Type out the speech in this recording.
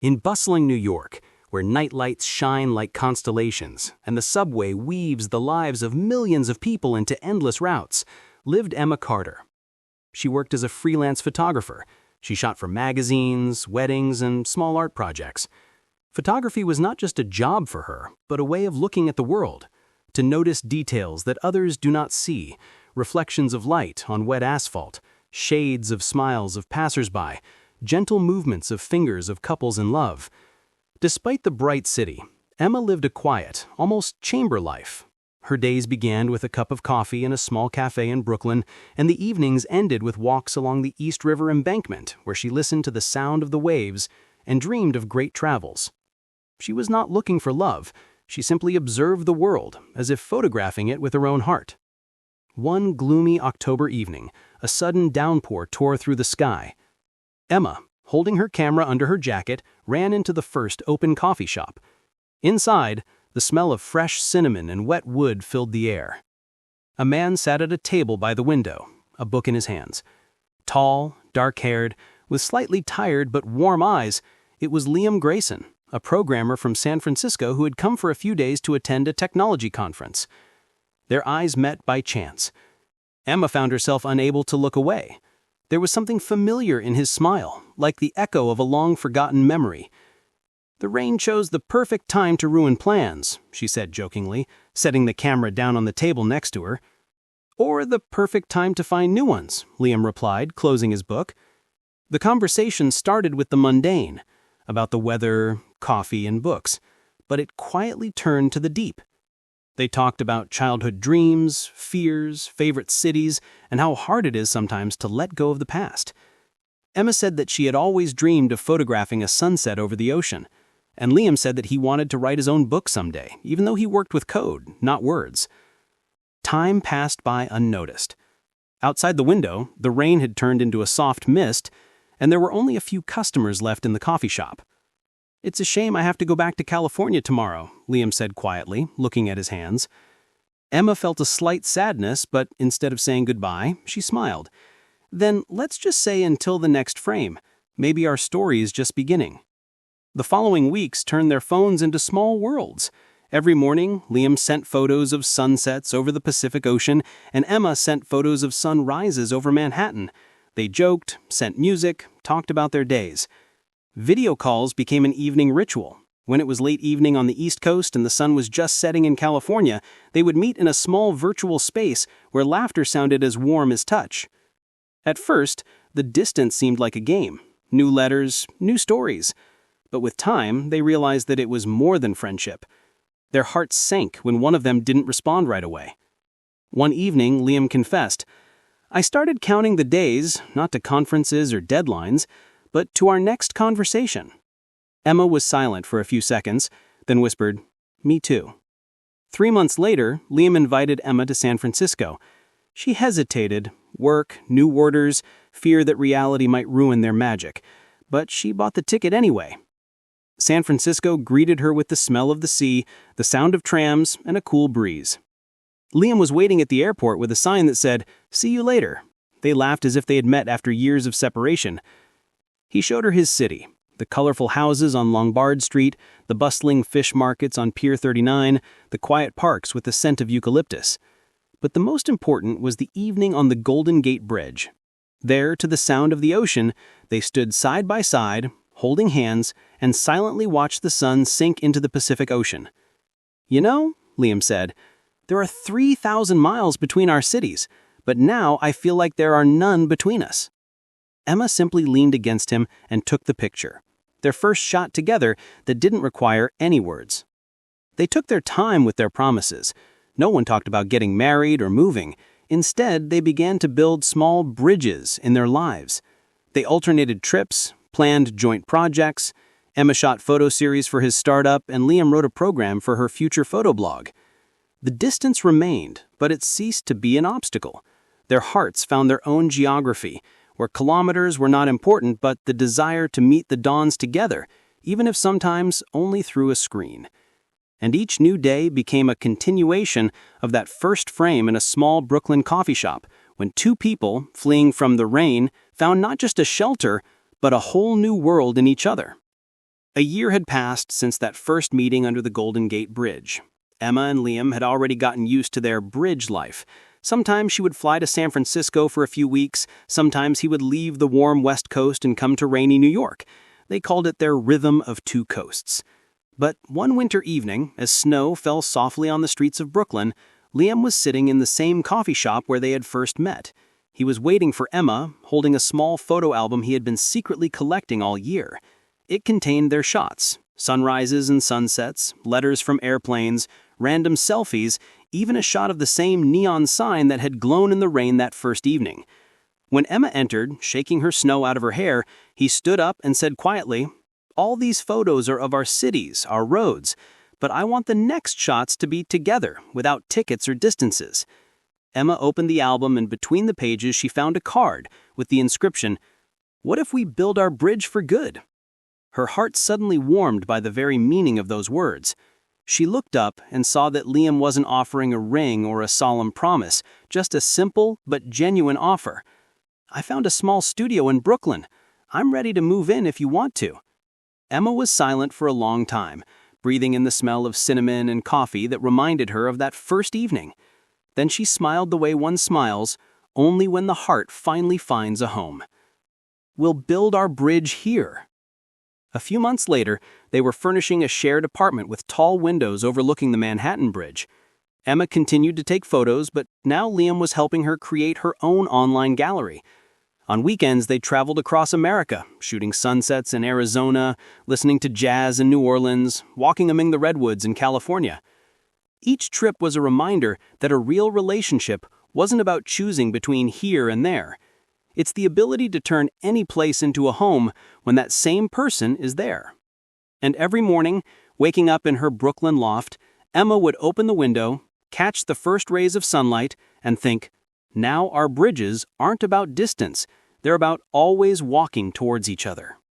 In bustling New York, where nightlights shine like constellations and the subway weaves the lives of millions of people into endless routes, lived Emma Carter. She worked as a freelance photographer. She shot for magazines, weddings, and small art projects. Photography was not just a job for her, but a way of looking at the world, to notice details that others do not see, reflections of light on wet asphalt, shades of smiles of passersby, gentle movements of fingers of couples in love. Despite the bright city, Emma lived a quiet, almost chamber life. Her days began with a cup of coffee in a small cafe in Brooklyn, and the evenings ended with walks along the East River embankment where she listened to the sound of the waves and dreamed of great travels. She was not looking for love. She simply observed the world, as if photographing it with her own heart. One gloomy October evening, a sudden downpour tore through the sky. Emma, holding her camera under her jacket, ran into the first open coffee shop. Inside, the smell of fresh cinnamon and wet wood filled the air. A man sat at a table by the window, a book in his hands. Tall, dark-haired, with slightly tired but warm eyes, it was Liam Grayson, a programmer from San Francisco who had come for a few days to attend a technology conference. Their eyes met by chance. Emma found herself unable to look away. There was something familiar in his smile, like the echo of a long-forgotten memory. "The rain chose the perfect time to ruin plans," she said jokingly, setting the camera down on the table next to her. "Or the perfect time to find new ones," Liam replied, closing his book. The conversation started with the mundane, about the weather, coffee, and books, but it quietly turned to the deep. They talked about childhood dreams, fears, favorite cities, and how hard it is sometimes to let go of the past. Emma said that she had always dreamed of photographing a sunset over the ocean, and Liam said that he wanted to write his own book someday, even though he worked with code, not words. Time passed by unnoticed. Outside the window, the rain had turned into a soft mist, and there were only a few customers left in the coffee shop. "It's a shame I have to go back to California tomorrow," Liam said quietly, looking at his hands. Emma felt a slight sadness, but instead of saying goodbye, she smiled. "Then let's just say until the next frame. Maybe our story is just beginning." The following weeks turned their phones into small worlds. Every morning, Liam sent photos of sunsets over the Pacific Ocean, and Emma sent photos of sunrises over Manhattan. They joked, sent music, talked about their days. Video calls became an evening ritual. When it was late evening on the East Coast and the sun was just setting in California, they would meet in a small virtual space where laughter sounded as warm as touch. At first, the distance seemed like a game. New letters, new stories. But with time, they realized that it was more than friendship. Their hearts sank when one of them didn't respond right away. One evening, Liam confessed, "I started counting the days, not to conferences or deadlines, but to our next conversation." Emma was silent for a few seconds, then whispered, "Me too." 3 months later, Liam invited Emma to San Francisco. She hesitated, work, new orders, fear that reality might ruin their magic, but she bought the ticket anyway. San Francisco greeted her with the smell of the sea, the sound of trams, and a cool breeze. Liam was waiting at the airport with a sign that said, "See you later." They laughed as if they had met after years of separation. He showed her his city, the colorful houses on Lombard Street, the bustling fish markets on Pier 39, the quiet parks with the scent of eucalyptus. But the most important was the evening on the Golden Gate Bridge. There, to the sound of the ocean, they stood side by side, holding hands, and silently watched the sun sink into the Pacific Ocean. "You know," Liam said, "there are 3,000 miles between our cities, but now I feel like there are none between us." Emma simply leaned against him and took the picture, their first shot together that didn't require any words. They took their time with their promises. No one talked about getting married or moving. Instead, they began to build small bridges in their lives. They alternated trips, planned joint projects. Emma shot photo series for his startup, and Liam wrote a program for her future photo blog. The distance remained, but it ceased to be an obstacle. Their hearts found their own geography, where kilometers were not important, but the desire to meet the dawns together, even if sometimes only through a screen. And each new day became a continuation of that first frame in a small Brooklyn coffee shop, when two people, fleeing from the rain, found not just a shelter, but a whole new world in each other. A year had passed since that first meeting under the Golden Gate Bridge. Emma and Liam had already gotten used to their bridge life. Sometimes she would fly to San Francisco for a few weeks, sometimes he would leave the warm West Coast and come to rainy New York. They called it their rhythm of two coasts. But one winter evening, as snow fell softly on the streets of Brooklyn, Liam was sitting in the same coffee shop where they had first met. He was waiting for Emma, holding a small photo album he had been secretly collecting all year. It contained their shots, sunrises and sunsets, letters from airplanes, random selfies, even a shot of the same neon sign that had glown in the rain that first evening. When Emma entered, shaking her snow out of her hair, he stood up and said quietly, "All these photos are of our cities, our roads, but I want the next shots to be together, without tickets or distances." Emma opened the album and between the pages she found a card with the inscription, "What if we build our bridge for good?" Her heart suddenly warmed by the very meaning of those words. She looked up and saw that Liam wasn't offering a ring or a solemn promise, just a simple but genuine offer. "I found a small studio in Brooklyn. I'm ready to move in if you want to." Emma was silent for a long time, breathing in the smell of cinnamon and coffee that reminded her of that first evening. Then she smiled the way one smiles, only when the heart finally finds a home. "We'll build our bridge here." A few months later, they were furnishing a shared apartment with tall windows overlooking the Manhattan Bridge. Emma continued to take photos, but now Liam was helping her create her own online gallery. On weekends, they traveled across America, shooting sunsets in Arizona, listening to jazz in New Orleans, walking among the redwoods in California. Each trip was a reminder that a real relationship wasn't about choosing between here and there. It's the ability to turn any place into a home when that same person is there. And every morning, waking up in her Brooklyn loft, Emma would open the window, catch the first rays of sunlight, and think, now our bridges aren't about distance, they're about always walking towards each other.